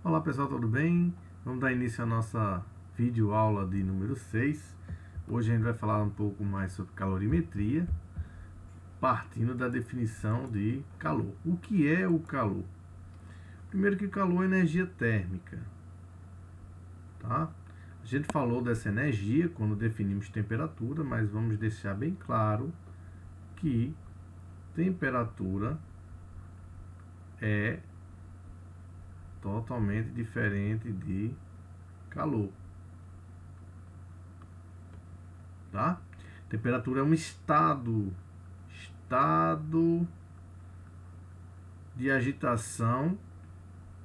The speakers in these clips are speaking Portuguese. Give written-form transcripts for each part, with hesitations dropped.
Olá pessoal, tudo bem? Vamos dar início à nossa videoaula de número 6. Hoje a gente vai falar um pouco mais sobre calorimetria, partindo da definição de calor. O que é o calor? Primeiro que calor é energia térmica, tá? A gente falou dessa energia quando definimos temperatura, mas vamos deixar bem claro que temperatura é totalmente diferente de calor, tá? Temperatura é um estado de agitação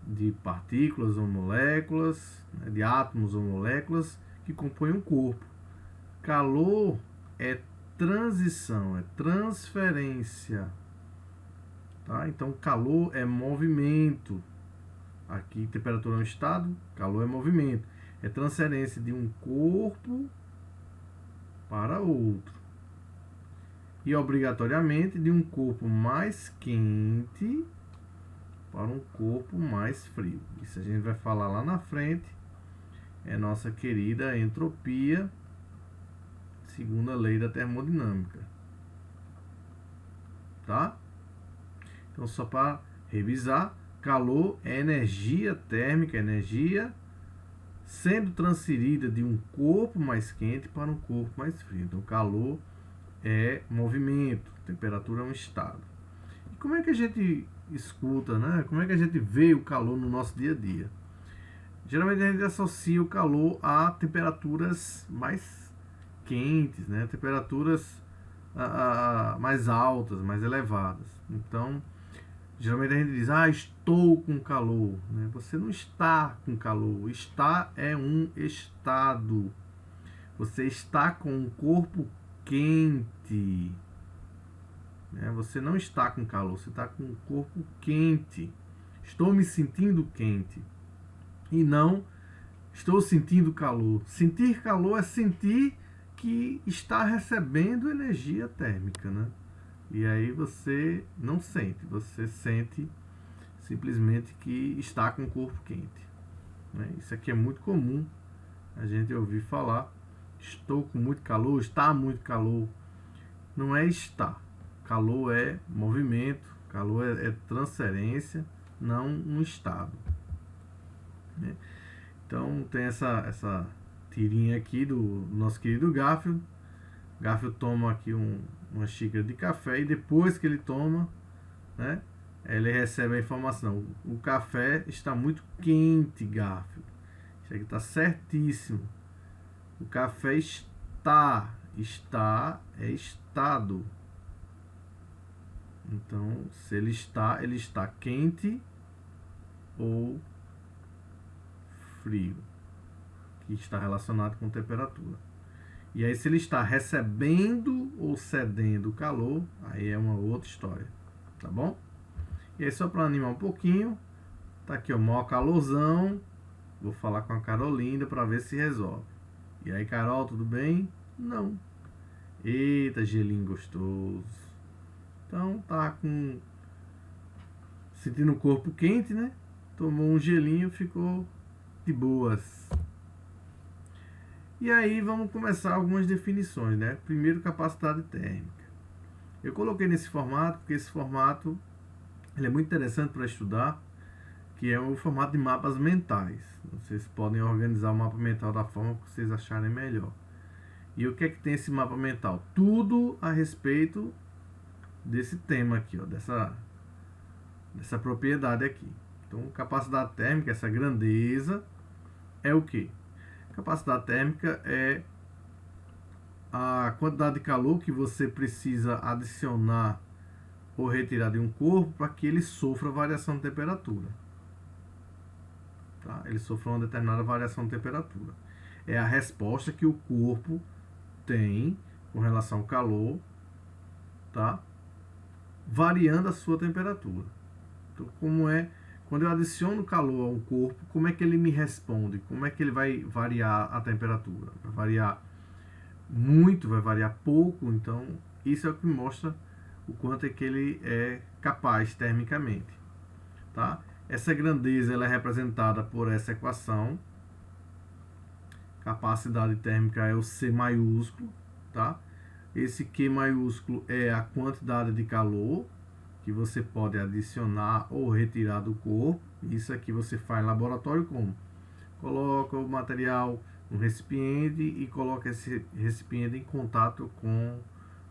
de partículas ou moléculas, né, de átomos ou moléculas que compõem um corpo. Calor é transição, é transferência, tá? Então calor é movimento. Aqui temperatura é um estado, calor é movimento. É transferência de um corpo para outro. E obrigatoriamente de um corpo mais quente para um corpo mais frio. Isso a gente vai falar lá na frente. É nossa querida entropia, segunda lei da termodinâmica. Tá? Então, só para revisar, calor é energia térmica, energia sendo transferida de um corpo mais quente para um corpo mais frio. Então, calor é movimento, temperatura é um estado. E como é que a gente escuta, né? Como é que a gente vê o calor no nosso dia a dia? Geralmente a gente associa o calor a temperaturas mais quentes, né? Temperaturas mais altas, mais elevadas. Então, geralmente a gente diz, estou com calor, né? Você não está com calor. Estar é um estado. Você está com um corpo quente, né? Você não está com calor, você está com um corpo quente. Estou me sentindo quente. E não estou sentindo calor. Sentir calor é sentir que está recebendo energia térmica, né? E aí você não sente, você sente simplesmente que está com o corpo quente, né? Isso aqui é muito comum a gente ouvir falar. Estou com muito calor, está muito calor. Não é estar. Calor é movimento, calor é transferência, não um estado, né? Então tem essa tirinha aqui do nosso querido Garfield. Garfield toma aqui uma xícara de café e depois que ele toma, né, ele recebe a informação: o café está muito quente, Garfield. Isso aqui está certíssimo. O café está é estado. Então, se ele está quente ou frio, que está relacionado com temperatura. E aí, se ele está recebendo ou cedendo calor, aí é uma outra história, tá bom? E aí, só para animar um pouquinho, tá aqui o maior calorzão. Vou falar com a Carolinda para ver se resolve. E aí, Carol, tudo bem? Não. Eita, gelinho gostoso. Então, tá sentindo o corpo quente, né? Tomou um gelinho, ficou de boas. E aí vamos começar algumas definições, né? Primeiro, capacidade térmica. Eu coloquei nesse formato porque esse formato ele é muito interessante para estudar, que é o formato de mapas mentais. Vocês podem organizar o mapa mental da forma que vocês acharem melhor. E o que é que tem esse mapa mental? Tudo a respeito desse tema aqui, ó, dessa propriedade aqui. Então, capacidade térmica, essa grandeza, é o quê? Capacidade térmica é a quantidade de calor que você precisa adicionar ou retirar de um corpo para que ele sofra variação de temperatura. Tá? Ele sofra uma determinada variação de temperatura. É a resposta que o corpo tem com relação ao calor, tá? Variando a sua temperatura. Então, quando eu adiciono calor ao corpo, como é que ele me responde? Como é que ele vai variar a temperatura? Vai variar muito, vai variar pouco. Então, isso é o que mostra o quanto é que ele é capaz termicamente, tá? Essa grandeza ela é representada por essa equação. Capacidade térmica é o C maiúsculo, tá? Esse Q maiúsculo é a quantidade de calor que você pode adicionar ou retirar do corpo. Isso aqui você faz em laboratório como? Coloca o material no recipiente e coloca esse recipiente em contato com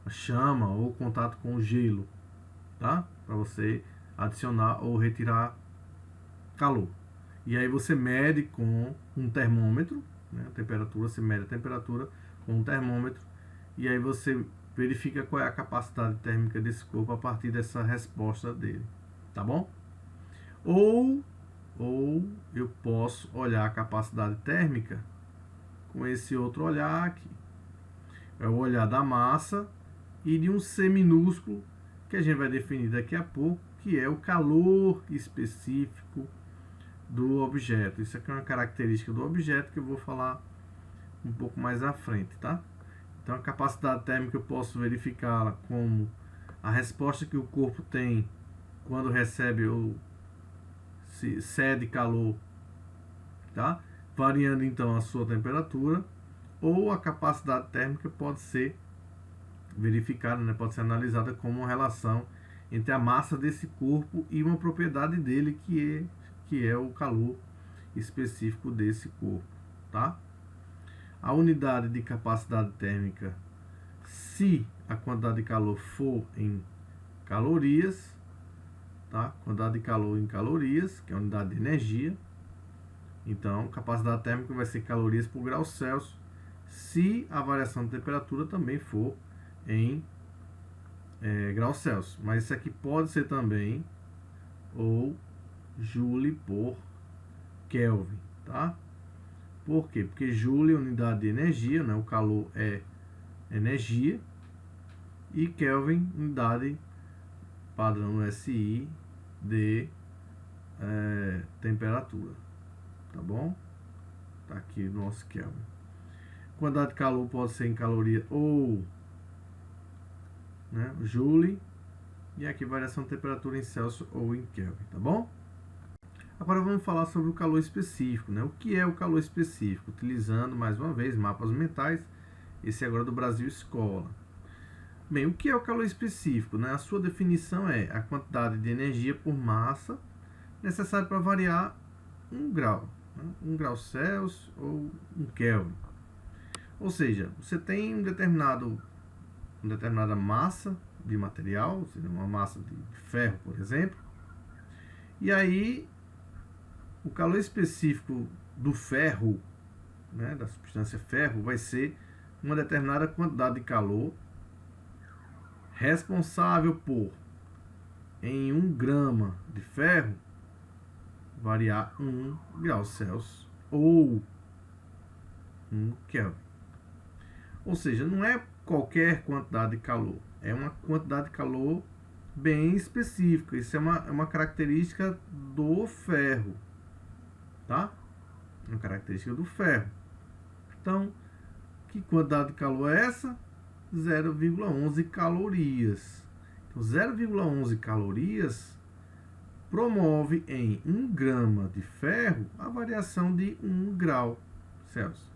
a chama ou contato com o gelo, tá? Para você adicionar ou retirar calor. E aí você mede com um termômetro, né? A temperatura, você mede a temperatura com um termômetro e aí você verifica qual é a capacidade térmica desse corpo a partir dessa resposta dele, tá bom? Ou eu posso olhar a capacidade térmica com esse outro olhar aqui. É o olhar da massa e de um C minúsculo que a gente vai definir daqui a pouco, que é o calor específico do objeto. Isso aqui é uma característica do objeto que eu vou falar um pouco mais à frente, tá? Então a capacidade térmica eu posso verificá-la como a resposta que o corpo tem quando recebe ou se cede calor, tá? Variando então a sua temperatura, ou a capacidade térmica pode ser verificada, né? Pode ser analisada como uma relação entre a massa desse corpo e uma propriedade dele que é o calor específico desse corpo, tá? A unidade de capacidade térmica, se a quantidade de calor for em calorias, tá? Quantidade de calor em calorias, que é a unidade de energia. Então, capacidade térmica vai ser calorias por grau Celsius, se a variação de temperatura também for em graus Celsius. Mas isso aqui pode ser também ou Joule por Kelvin, tá? Por quê? Porque Joule é unidade de energia, né? O calor é energia, e Kelvin, unidade padrão SI de temperatura, tá bom? Tá aqui o nosso Kelvin. Quantidade de calor pode ser em caloria ou, né, Joule, e aqui variação de temperatura em Celsius ou em Kelvin, tá bom? Agora vamos falar sobre o calor específico, né? O que é o calor específico? Utilizando, mais uma vez, mapas mentais, esse agora do Brasil Escola. Bem, o que é o calor específico, né? A sua definição é a quantidade de energia por massa necessária para variar 1 grau, né? 1 grau Celsius ou 1 Kelvin. Ou seja, você tem uma determinada massa de material, ou seja, uma massa de ferro, por exemplo, e aí o calor específico do ferro, né, da substância ferro, vai ser uma determinada quantidade de calor responsável por, em 1 grama de ferro, variar 1 grau Celsius ou 1 Kelvin. Ou seja, não é qualquer quantidade de calor, é uma quantidade de calor bem específica. Isso é uma característica do ferro, tá? Uma característica do ferro. Então, que quantidade de calor é essa? 0,11 calorias. Então, 0,11 calorias promove em 1 grama de ferro a variação de 1 grau Celsius.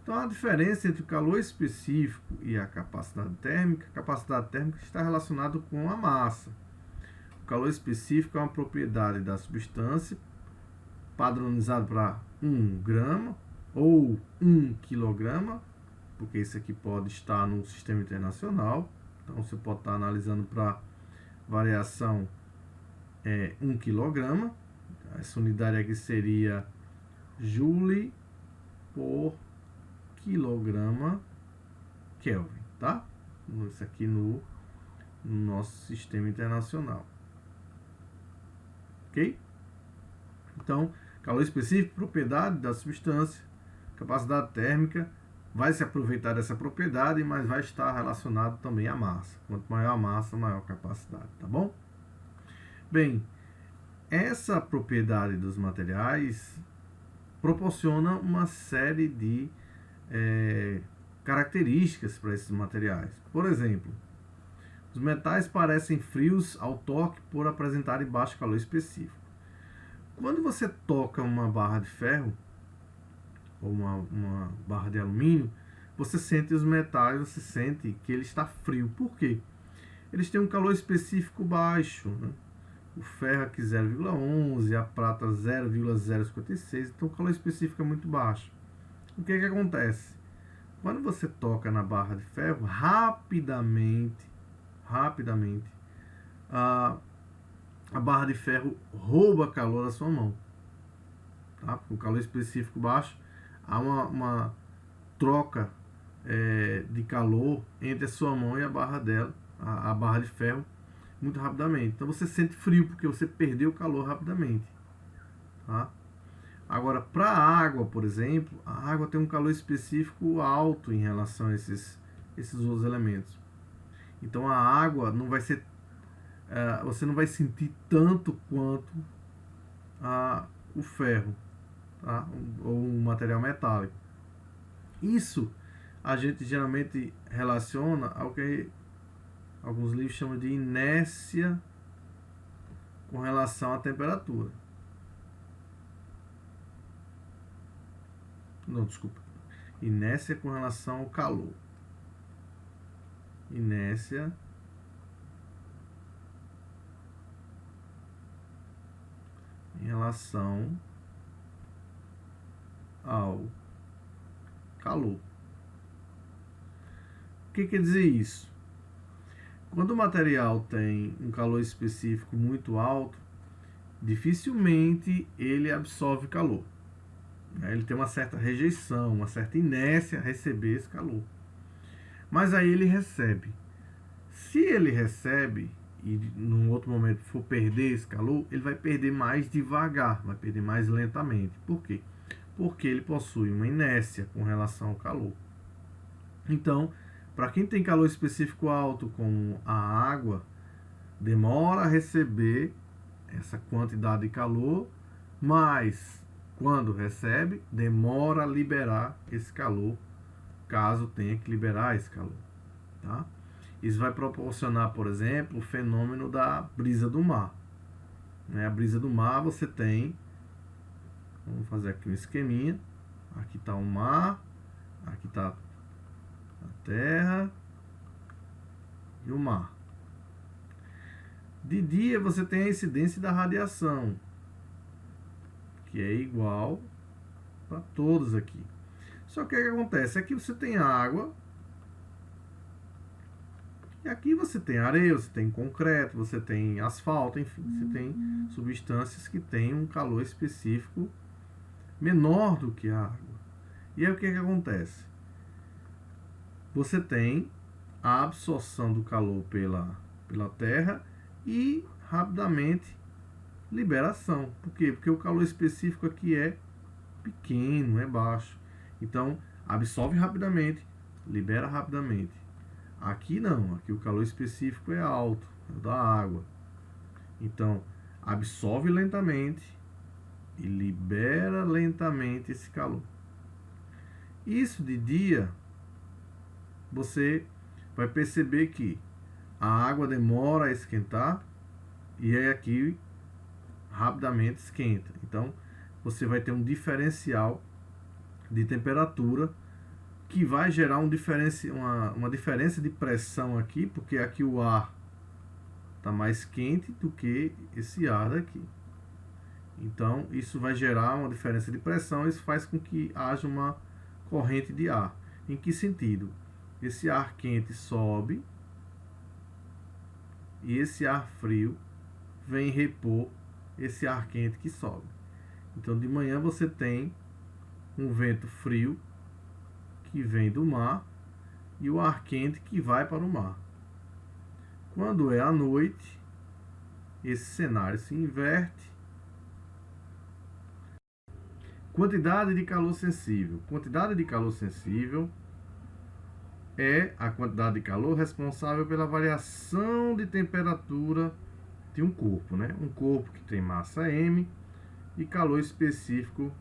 Então, a diferença entre o calor específico e a capacidade térmica está relacionada com a massa. O calor específico é uma propriedade da substância padronizado para 1 grama ou 1 quilograma, porque isso aqui pode estar no sistema internacional. Então você pode estar analisando para variação 1 quilograma. Essa unidade aqui seria Joule por quilograma Kelvin, tá? Isso aqui no nosso sistema internacional. Ok? Então, calor específico, propriedade da substância, capacidade térmica, vai se aproveitar dessa propriedade, mas vai estar relacionado também à massa. Quanto maior a massa, maior a capacidade, tá bom? Bem, essa propriedade dos materiais proporciona uma série de características para esses materiais. Por exemplo, os metais parecem frios ao toque por apresentarem baixo calor específico. Quando você toca uma barra de ferro ou uma barra de alumínio, você sente os metais, você sente que ele está frio. Por quê? Eles têm um calor específico baixo, né? O ferro aqui 0,11, a prata 0,056, então o calor específico é muito baixo. O que acontece? Quando você toca na barra de ferro, rapidamente, a barra de ferro rouba calor da sua mão. Tá? Com o calor específico baixo, há uma troca de calor entre a sua mão e a barra dela, a barra de ferro, muito rapidamente. Então você sente frio porque você perdeu o calor rapidamente. Tá? Agora, para a água, por exemplo, a água tem um calor específico alto em relação a esses outros elementos. Então a água não vai ser, você não vai sentir tanto quanto o ferro, tá? Ou um material metálico. Isso a gente geralmente relaciona ao que alguns livros chamam de inércia com relação à temperatura. Não, desculpa. Inércia com relação ao calor. Inércia em relação ao calor. O que quer dizer isso? Quando o material tem um calor específico muito alto, dificilmente ele absorve calor. Ele tem uma certa rejeição, uma certa inércia a receber esse calor. Mas aí ele recebe. Se ele recebe e num outro momento for perder esse calor, ele vai perder mais devagar, vai perder mais lentamente. Por quê? Porque ele possui uma inércia com relação ao calor. Então, para quem tem calor específico alto, como a água, demora a receber essa quantidade de calor, mas quando recebe, demora a liberar esse calor, caso tenha que liberar esse calor. Tá? Isso vai proporcionar, por exemplo, o fenômeno da brisa do mar. A brisa do mar você tem, vamos fazer aqui um esqueminha, aqui está o mar, aqui está a terra e o mar. De dia você tem a incidência da radiação, que é igual para todos aqui. Só que o que acontece? Aqui você tem água, e aqui você tem areia, você tem concreto, você tem asfalto, enfim, você tem substâncias que têm um calor específico menor do que a água. E aí o que acontece? Você tem a absorção do calor pela terra e rapidamente liberação. Por quê? Porque o calor específico aqui é pequeno, é baixo. Então absorve rapidamente, libera rapidamente. Aqui não, aqui o calor específico é alto, é da água. Então, absorve lentamente e libera lentamente esse calor. Isso de dia, você vai perceber que a água demora a esquentar e aí aqui rapidamente esquenta. Então, você vai ter um diferencial de temperatura que vai gerar uma diferença de pressão aqui, porque aqui o ar está mais quente do que esse ar daqui. Então, isso vai gerar uma diferença de pressão, isso faz com que haja uma corrente de ar. Em que sentido? Esse ar quente sobe e esse ar frio vem repor esse ar quente que sobe. Então, de manhã você tem um vento frio que vem do mar e o ar quente que vai para o mar. Quando é à noite, esse cenário se inverte. Quantidade de calor sensível. Quantidade de calor sensível é a quantidade de calor responsável pela variação de temperatura de um corpo, né? Um corpo que tem massa M e calor específico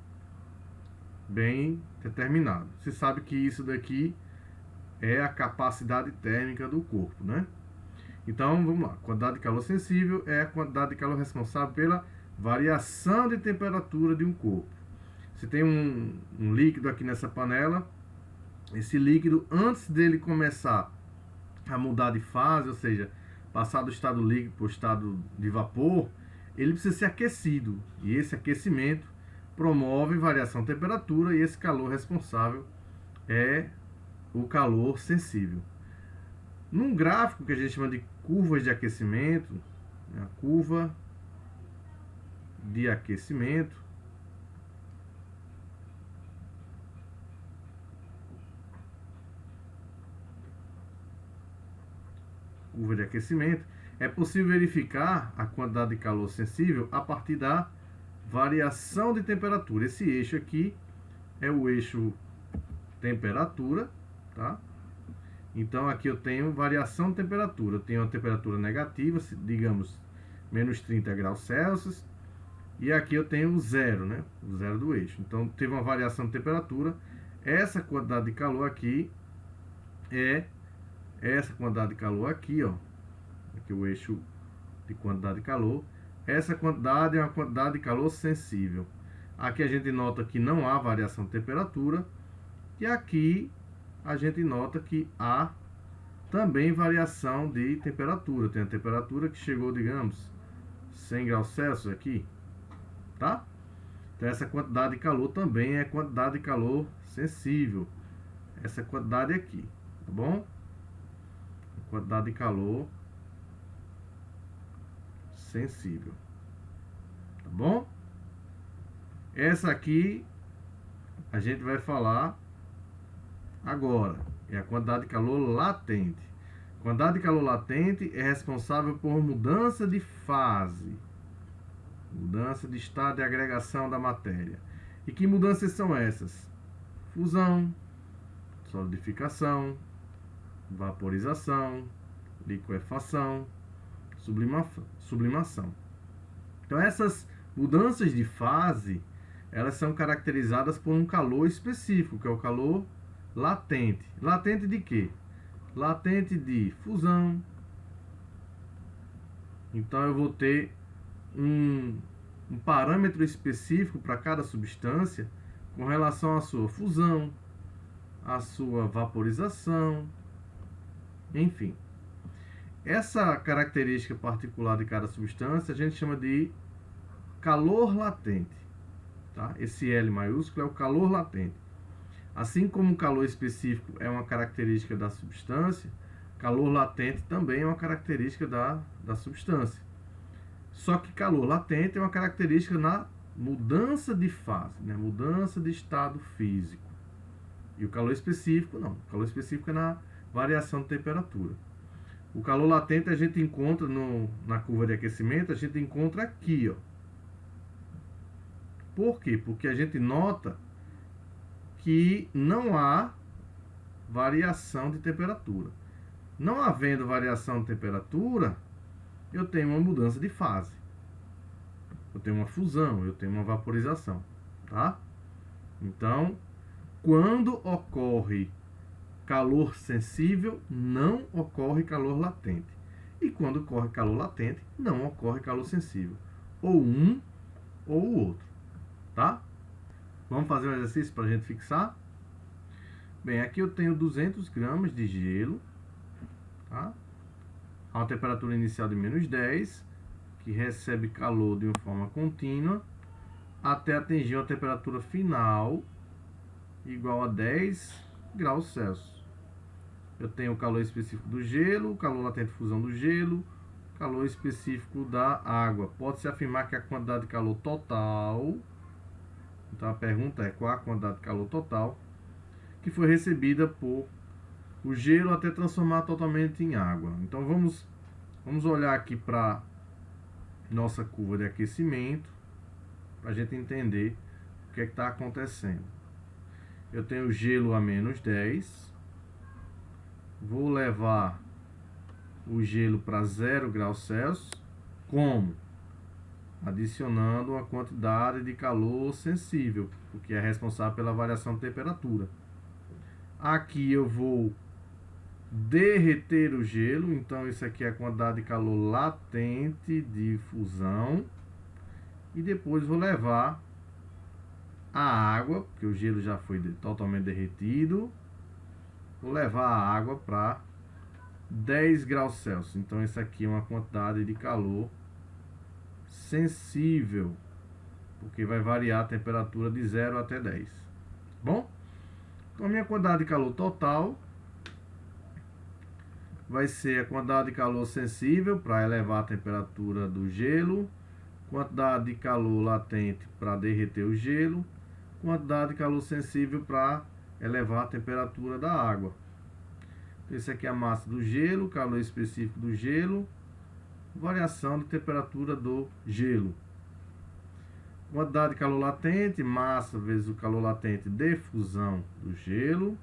bem determinado. Você sabe que isso daqui é a capacidade térmica do corpo, né? Então, vamos lá. Quantidade de calor sensível é a quantidade de calor responsável pela variação de temperatura de um corpo. Você tem um líquido aqui nessa panela. Esse líquido, antes dele começar a mudar de fase, ou seja, passar do estado líquido para o estado de vapor, ele precisa ser aquecido. E esse aquecimento promove variação de temperatura, e esse calor responsável é o calor sensível. Num gráfico que a gente chama de curvas de aquecimento, a curva de aquecimento, é possível verificar a quantidade de calor sensível a partir da variação de temperatura. Esse eixo aqui é o eixo temperatura, tá? Então aqui eu tenho variação de temperatura. Eu tenho uma temperatura negativa, digamos, menos 30 graus Celsius. E aqui eu tenho o zero, né? O zero do eixo. Então teve uma variação de temperatura. Essa quantidade de calor aqui é essa quantidade de calor aqui, ó. Aqui o eixo de quantidade de calor. Essa quantidade é uma quantidade de calor sensível. Aqui a gente nota que não há variação de temperatura. E aqui a gente nota que há também variação de temperatura. Tem a temperatura que chegou, digamos, 100 graus Celsius aqui, tá? Então essa quantidade de calor também é quantidade de calor sensível. Essa quantidade aqui, tá bom? Quantidade de calor sensível, tá bom? Essa aqui a gente vai falar agora, é a quantidade de calor latente. A quantidade de calor latente é responsável por mudança de fase, mudança de estado de agregação da matéria. E que mudanças são essas? Fusão, solidificação, vaporização, liquefação, sublimação. Então essas mudanças de fase, elas são caracterizadas por um calor específico, que é o calor latente. Latente de quê? Latente de fusão. Então eu vou ter um parâmetro específico para cada substância com relação à sua fusão, à sua vaporização, enfim. Essa característica particular de cada substância a gente chama de calor latente, tá? Esse L maiúsculo é o calor latente. Assim como o calor específico é uma característica da substância, calor latente também é uma característica da substância. Só que calor latente é uma característica na mudança de fase, né? Mudança de estado físico. E o calor específico não. O calor específico é na variação de temperatura. O calor latente a gente encontra na curva de aquecimento, a gente encontra aqui, ó. Por quê? Porque a gente nota que não há variação de temperatura. Não havendo variação de temperatura, eu tenho uma mudança de fase. Eu tenho uma fusão, eu tenho uma vaporização, tá? Então, quando ocorre calor sensível, não ocorre calor latente. E quando ocorre calor latente, não ocorre calor sensível. Ou um ou o outro, tá? Vamos fazer um exercício para a gente fixar? Bem, aqui eu tenho 200 gramas de gelo, tá? A uma temperatura inicial de menos 10, que recebe calor de uma forma contínua, até atingir uma temperatura final igual a 10 graus Celsius. Eu tenho o calor específico do gelo, o calor latente de fusão do gelo, calor específico da água. Pode-se afirmar que a quantidade de calor total, então a pergunta é qual a quantidade de calor total que foi recebida por o gelo até transformar totalmente em água. Então vamos olhar aqui para nossa curva de aquecimento, para a gente entender o que está acontecendo. Eu tenho gelo a menos 10, vou levar o gelo para 0 graus Celsius, como? Adicionando uma quantidade de calor sensível, porque é responsável pela variação de temperatura. Aqui eu vou derreter o gelo, então isso aqui é a quantidade de calor latente de fusão. e depois vou levar a água, porque o gelo já foi totalmente derretido, vou levar a água para 10 graus Celsius. Então essa aqui é uma quantidade de calor sensível, porque vai variar a temperatura de 0 até 10. Bom? Então a minha quantidade de calor total vai ser a quantidade de calor sensível para elevar a temperatura do gelo, quantidade de calor latente para derreter o gelo, quantidade de calor sensível para elevar a temperatura da água. Então, esse aqui é a massa do gelo, calor específico do gelo, variação de temperatura do gelo. Quantidade de calor latente, massa vezes o calor latente de fusão do gelo,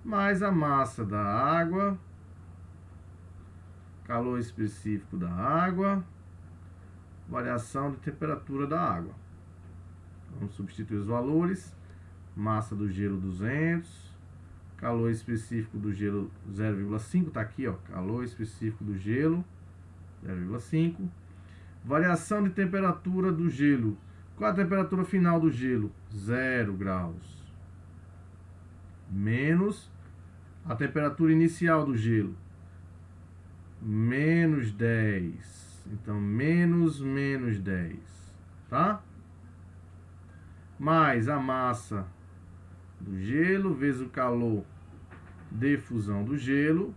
mais a massa da água, calor específico da água, variação de temperatura da água. Vamos substituir os valores. Massa do gelo 200, calor específico do gelo 0,5, está aqui, ó, calor específico do gelo 0,5. Variação de temperatura do gelo. Qual a temperatura final do gelo? 0 graus. Menos a temperatura inicial do gelo. Menos 10. Então, menos 10. Tá? Mais a massa do gelo vezes o calor de fusão do gelo.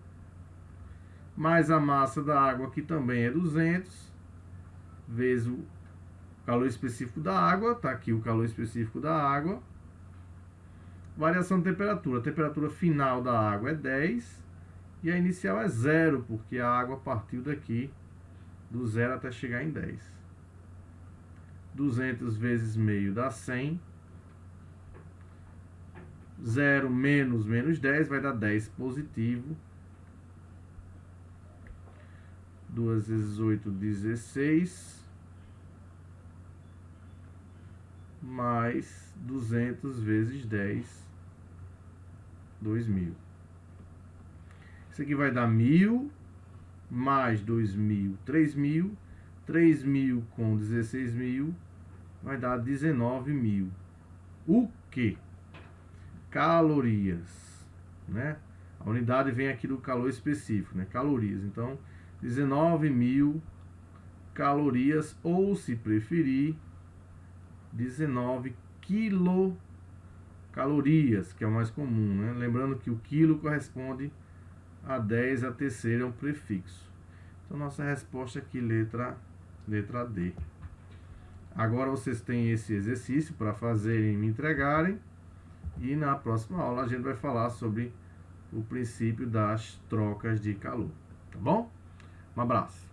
Mais a massa da água, que também é 200. Vezes o calor específico da água. Tá aqui o calor específico da água. Variação de temperatura. A temperatura final da água é 10. E a inicial é 0, porque a água partiu daqui do 0 até chegar em 10. 200 vezes meio dá 100. 0 menos 10 vai dar 10 positivo. 2 vezes 8, 16. Mais 200 vezes 10, 2.000. Isso aqui vai dar 1.000, mais 2.000, 3.000. 3.000 com 16.000 vai dar 19.000. O que? Calorias, né? A unidade vem aqui do calor específico, né? Calorias. Então, 19.000 calorias, ou se preferir, 19 quilocalorias, que é o mais comum, né? Lembrando que o quilo corresponde a 10, a terceira é um prefixo. Então, nossa resposta aqui, letra D. Agora vocês têm esse exercício para fazerem e me entregarem. E na próxima aula a gente vai falar sobre o princípio das trocas de calor. Tá bom? Um abraço.